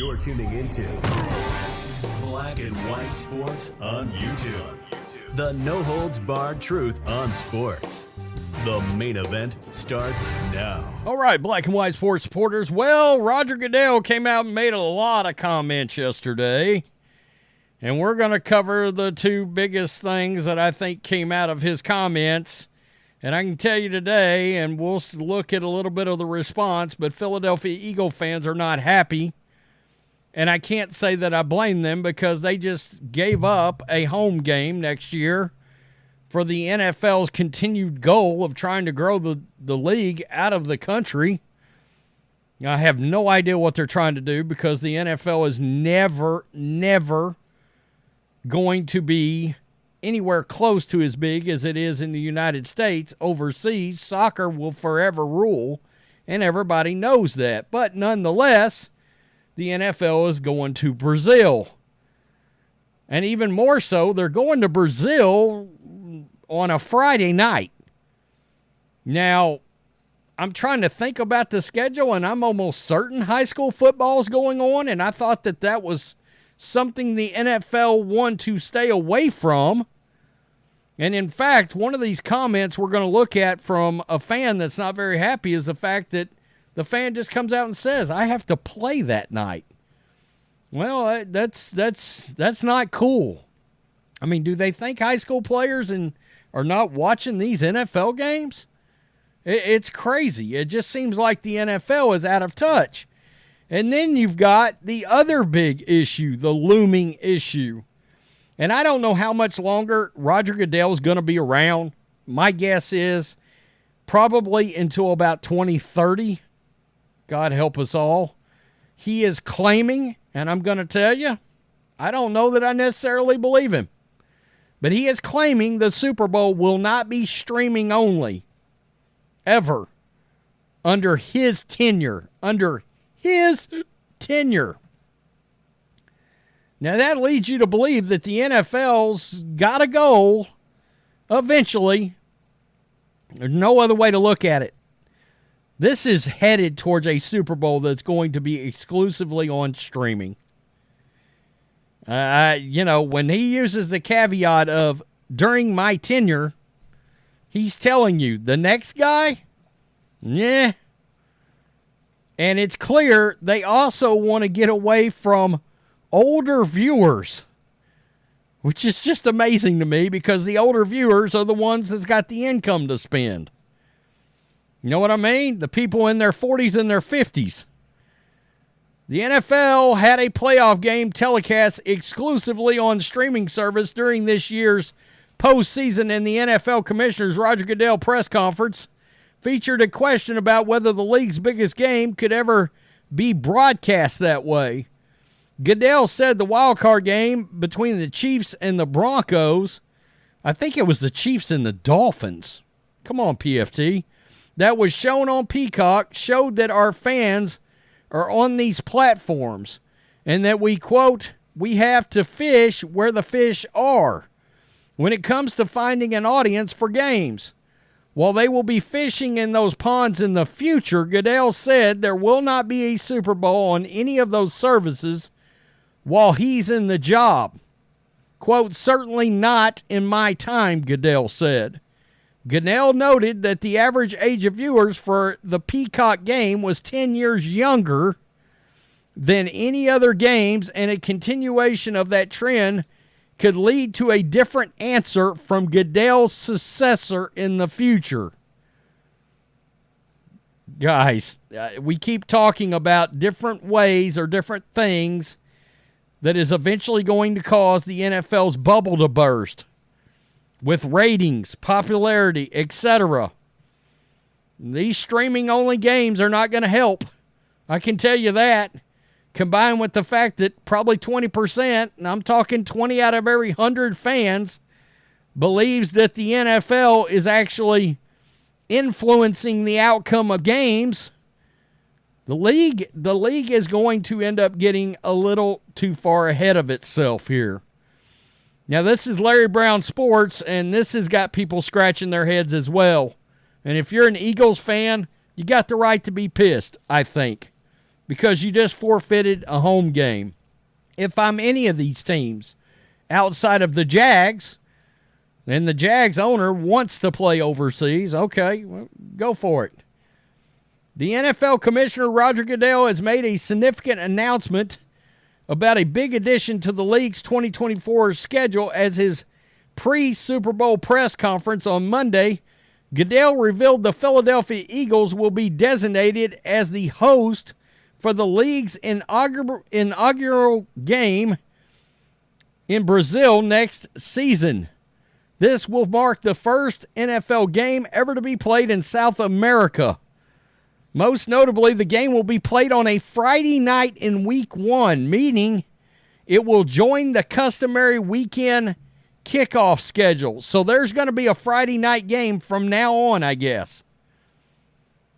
You're tuning into Black and White Sports on YouTube. The no-holds-barred truth on sports. The main event starts now. All right, Black and White Sports supporters. Well, Roger Goodell came out and made a lot of comments yesterday. And we're going to cover the two biggest things that I think came out of his comments. And I can tell you today, and we'll look at a little bit of the response, but Philadelphia Eagle fans are not happy. And I can't say that I blame them because they just gave up a home game next year for the NFL's continued goal of trying to grow the league out of the country. I have no idea what they're trying to do because the NFL is never going to be anywhere close to as big as it is in the United States. Overseas, soccer will forever rule, and everybody knows that. But nonetheless, the NFL is going to Brazil. And even more so, they're going to Brazil on a Friday night. Now, I'm trying to think about the schedule, and I'm almost certain high school football is going on, and I thought that was something the NFL wanted to stay away from. And in fact, one of these comments we're going to look at from a fan that's not very happy is the fact that the fan just comes out and says, I have to play that night. Well, that's not cool. I mean, do they think high school players are not watching these NFL games? It's crazy. It just seems like the NFL is out of touch. And then you've got the other big issue, the looming issue. And I don't know how much longer Roger Goodell is going to be around. My guess is probably until about 2030. God help us all. He is claiming, and I'm going to tell you, I don't know that I necessarily believe him, but he is claiming the Super Bowl will not be streaming only, ever, under his tenure. Now that leads you to believe that the NFL's got to go eventually. There's no other way to look at it. This is headed towards a Super Bowl that's going to be exclusively on streaming. When he uses the caveat of during my tenure, he's telling you the next guy, yeah. And it's clear they also want to get away from older viewers, which is just amazing to me because the older viewers are the ones that's got the income to spend. You know what I mean? The people in their 40s and their 50s. The NFL had a playoff game telecast exclusively on streaming service during this year's postseason, and the NFL Commissioner's Roger Goodell press conference featured a question about whether the league's biggest game could ever be broadcast that way. Goodell said the wild card game between the Chiefs and the Broncos, I think it was the Chiefs and the Dolphins. Come on, PFT. That was shown on Peacock showed that our fans are on these platforms and that we, quote, we have to fish where the fish are when it comes to finding an audience for games. While they will be fishing in those ponds in the future, Goodell said there will not be a Super Bowl on any of those services while he's in the job. Quote, certainly not in my time, Goodell said. Goodell noted that the average age of viewers for the Peacock game was 10 years younger than any other games, and a continuation of that trend could lead to a different answer from Goodell's successor in the future. Guys, we keep talking about different ways or different things that is eventually going to cause the NFL's bubble to burst with ratings, popularity, etc. These streaming-only games are not going to help. I can tell you that. Combined with the fact that probably 20%, and I'm talking 20 out of every 100 fans, believes that the NFL is actually influencing the outcome of games, the league is going to end up getting a little too far ahead of itself here. Now, this is Larry Brown Sports, and this has got people scratching their heads as well. And if you're an Eagles fan, you got the right to be pissed, I think. because you just forfeited a home game. If I'm any of these teams outside of the Jags, and the Jags owner wants to play overseas, okay, well, go for it. The NFL Commissioner Roger Goodell has made a significant announcement about a big addition to the league's 2024 schedule as his pre-Super Bowl press conference on Monday. Goodell revealed the Philadelphia Eagles will be designated as the host for the league's inaugural game in Brazil next season. This will mark the first NFL game ever to be played in South America. Most notably, the game will be played on a Friday night in Week 1, meaning it will join the customary weekend kickoff schedule. So there's going to be a Friday night game from now on, I guess.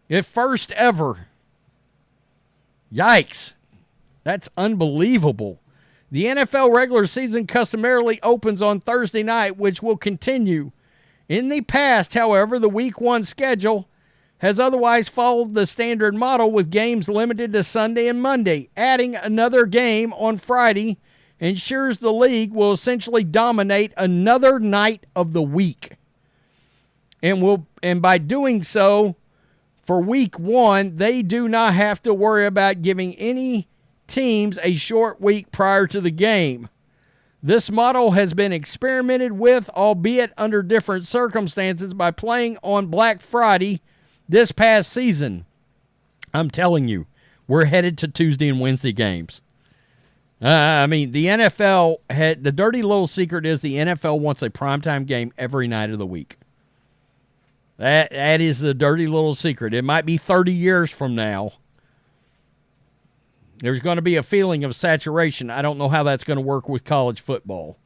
If first ever. Yikes. That's unbelievable. The NFL regular season customarily opens on Thursday night, which will continue. In the past, however, the Week 1 schedule has otherwise followed the standard model with games limited to Sunday and Monday. Adding another game on Friday ensures the league will essentially dominate another night of the week. And by doing so, for Week 1, they do not have to worry about giving any teams a short week prior to the game. This model has been experimented with, albeit under different circumstances, by playing on Black Friday this past season. I'm telling you, we're headed to Tuesday and Wednesday games. The NFL had the dirty little secret is the NFL wants a primetime game every night of the week. That is the dirty little secret. It might be 30 years from now. There's going to be a feeling of saturation. I don't know how that's going to work with college football.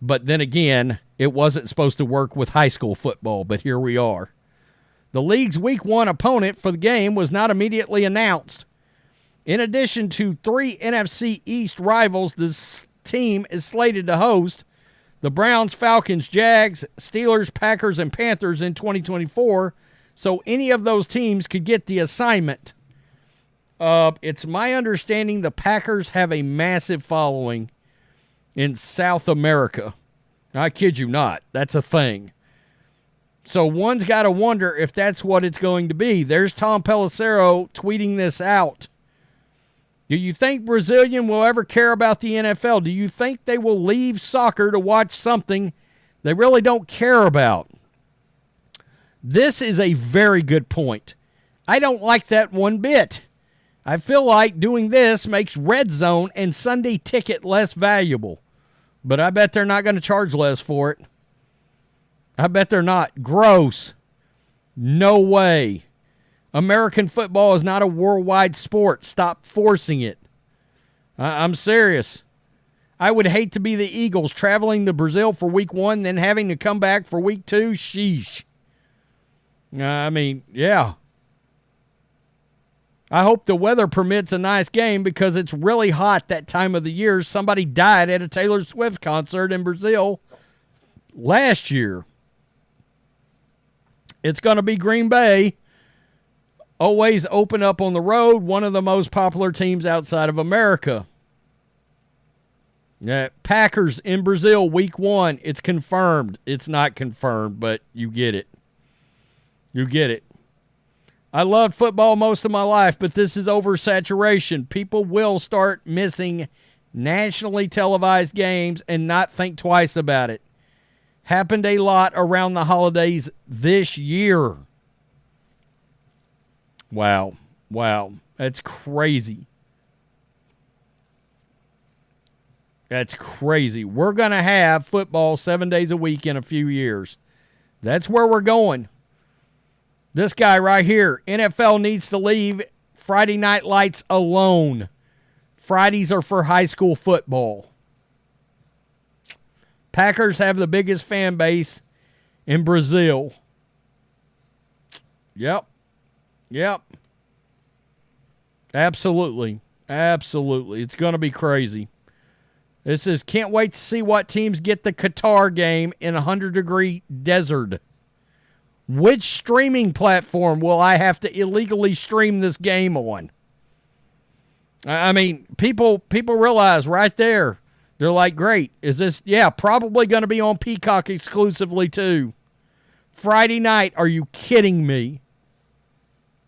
But then again, it wasn't supposed to work with high school football, but here we are. The league's Week 1 opponent for the game was not immediately announced. In addition to 3 NFC East rivals this team is slated to host, the Browns, Falcons, Jags, Steelers, Packers, and Panthers in 2024, so any of those teams could get the assignment. It's my understanding the Packers have a massive following in South America. I kid you not. That's a thing. So one's got to wonder if that's what it's going to be. There's Tom Pelissero tweeting this out. Do you think Brazilian will ever care about the NFL? Do you think they will leave soccer to watch something they really don't care about? This is a very good point. I don't like that one bit. I feel like doing this makes Red Zone and Sunday Ticket less valuable. But I bet they're not going to charge less for it. I bet they're not. Gross. No way. American football is not a worldwide sport. Stop forcing it. I'm serious. I would hate to be the Eagles traveling to Brazil for Week 1, then having to come back for Week 2. Sheesh. Yeah. I hope the weather permits a nice game because it's really hot that time of the year. Somebody died at a Taylor Swift concert in Brazil last year. It's going to be Green Bay. Always open up on the road, one of the most popular teams outside of America. Packers in Brazil, Week 1. It's confirmed. It's not confirmed, but you get it. You get it. I loved football most of my life, but this is oversaturation. People will start missing nationally televised games and not think twice about it. Happened a lot around the holidays this year. Wow. That's crazy. That's crazy. We're going to have football 7 days a week in a few years. That's where we're going. This guy right here, NFL needs to leave Friday night lights alone. Fridays are for high school football. Packers have the biggest fan base in Brazil. Yep. Absolutely. It's going to be crazy. This is, can't wait to see what teams get the Qatar game in a 100-degree desert. Which streaming platform will I have to illegally stream this game on? I mean, people realize right there, they're like, great, is this, yeah, probably going to be on Peacock exclusively too. Friday night, are you kidding me?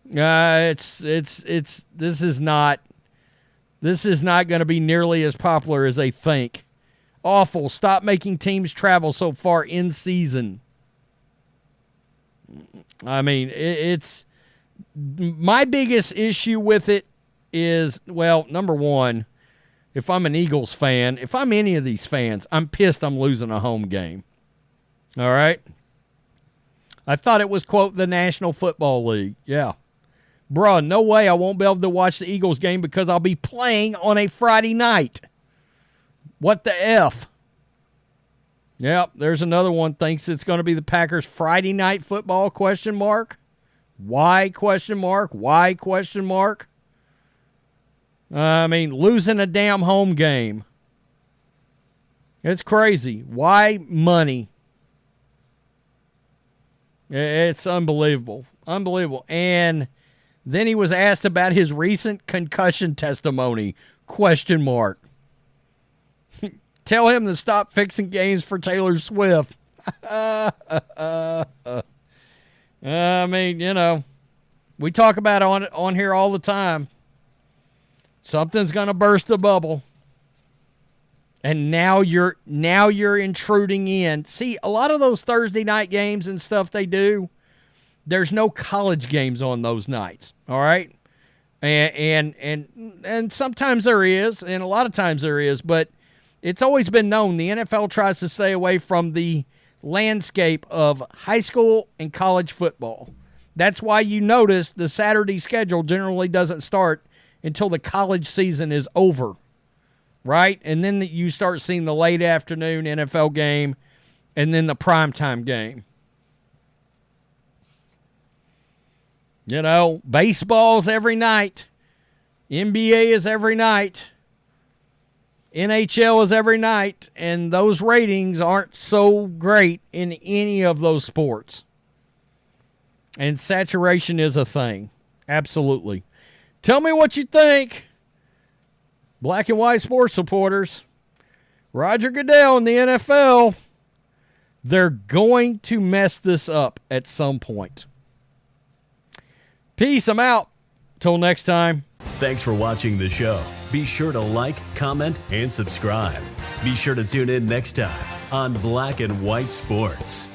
This is not going to be nearly as popular as they think. Awful. Stop making teams travel so far in season. I mean, it's my biggest issue with it is, well, number one, if I'm an Eagles fan, if I'm any of these fans, I'm pissed I'm losing a home game. All right? I thought it was, quote, the National Football League. Yeah. Bruh, no way I won't be able to watch the Eagles game because I'll be playing on a Friday night. What the F? Yep, there's another one. Thinks it's going to be the Packers Friday night football, question mark. Why, question mark? Why, question mark? I mean, losing a damn home game. It's crazy. Why money? It's unbelievable. Unbelievable. And then he was asked about his recent concussion testimony, question mark. Tell him to stop fixing games for Taylor Swift. I mean, you know, we talk about it on here all the time. Something's going to burst the bubble. And now you're intruding in. See, a lot of those Thursday night games and stuff they do, there's no college games on those nights. All right? And sometimes there is, and a lot of times there is, but it's always been known the NFL tries to stay away from the landscape of high school and college football. That's why you notice the Saturday schedule generally doesn't start until the college season is over, right? And then you start seeing the late afternoon NFL game and then the primetime game. You know, baseball's every night. NBA is every night. NHL is every night, and those ratings aren't so great in any of those sports. And saturation is a thing. Absolutely. Tell me what you think. Black and white sports supporters. Roger Goodell and the NFL, they're going to mess this up at some point. Peace. I'm out. Till next time. Thanks for watching the show. Be sure to like, comment, and subscribe. Be sure to tune in next time on Black and White Sports.